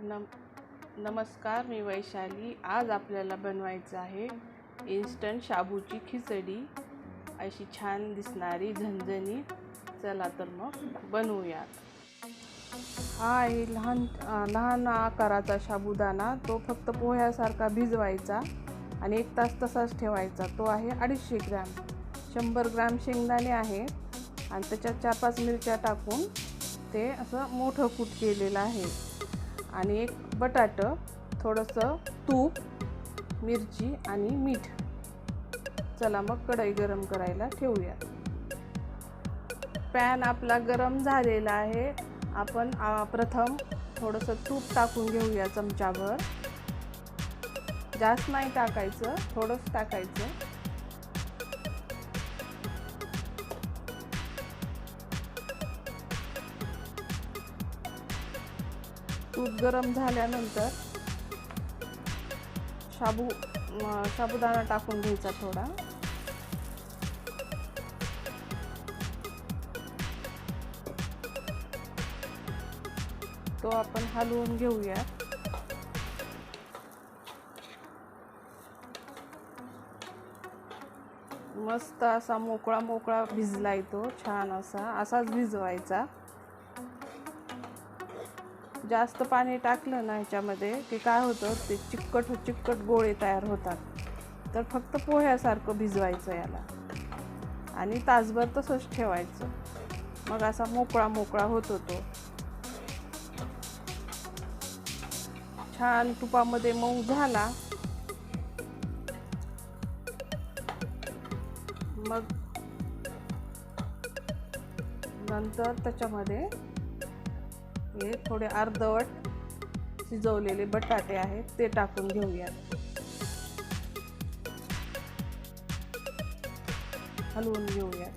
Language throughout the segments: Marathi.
नमस्कार, मी वैशाली। आज आपल्याला बनवायचं आहे इन्स्टंट शाबूची खिचडी, अशी छान दिसणारी झणझणीत। चला तर मग बनवूयात। हा आहे लहान आकाराचा साबुदाणा। तो फक्त पोह्यासारखा भिजवायचा आणि 1 तास तसाच ठेवायचा। तो आहे 250 ग्रॅम। 100 ग्रॅम शेंगदाणे आहे आणि त्याच्यात 4-5 मिरच्या टाकून ते असं मोठं कूट केलेलं आहे आणि 1 बटाटा, थोडंसं तूप, मिरची आणि मीठ। चला मग कढई गरम करायला ठेवूया। पॅन आपला गरम झालेला आहे। आपण प्रथम थोडंसं तूप टाकून घेऊया, चमचाभर। जास्त नाही टाकायचं, थोडंच टाकायचं। तूप गरम झाल्यानंतर साबुदाणा टाकून घ्यायचा थोडा। तो आपण हलवून घेऊया। मस्त असा मोकळा भिजलाय तो, छान असाच भिजवायचा। जास्त पाणी टाकलं ना ह्याच्यामध्ये की काय होतं, ते चिकट गोळे तयार होतात। तर फक्त पोह्यासारखं भिजवायचं याला आणि तासभर तसंच ठेवायचं। मग असा मोकळा होतो तो। छान तुपामध्ये मऊ झाला मग नंतर त्याच्यामध्ये हे थोडे अर्धवट शिजवलेले बटाटे आहेत ते टाकून घेऊया। हलवून घेऊया।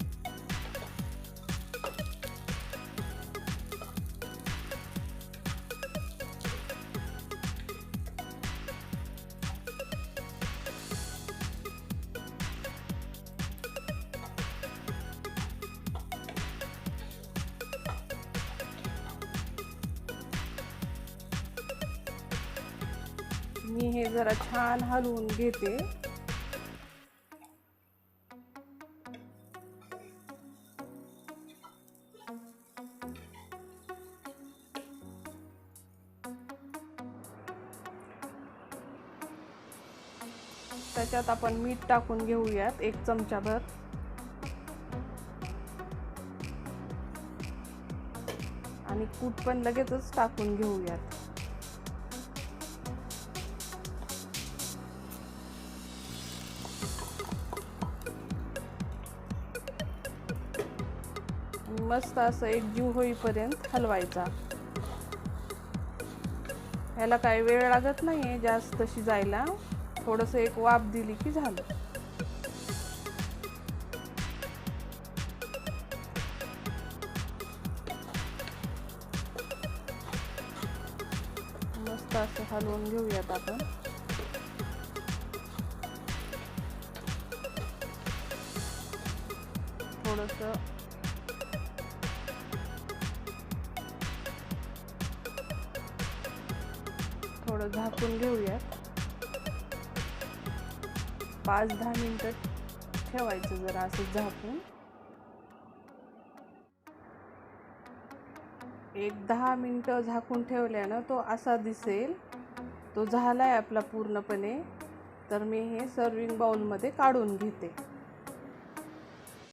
मी हे जरा छान हलवून घेते। त्याच्यात आपण मीठ टाकून घेऊयात 1 चमचाभर आणि कूट पण लगेचच टाकून घेऊयात। मस्त असं एकजीव होईपर्यंत हलवायचा। ह्याला काही वेळ लागत नाहीये जास्त शिजायला, थोडंसं एक वाफ दिली की झालं। मस्त असं हलवून घेऊयात आपण। थोडं झाकून घेऊयात। 5-10 मिनिटं ठेवायचं जरा असं झाकून। 10 मिनिटं झाकून ठेवल्यानं तो असा दिसेल। तो झालाय आपला पूर्णपणे। तर मी हे सर्विंग बाउलमध्ये काढून घेते।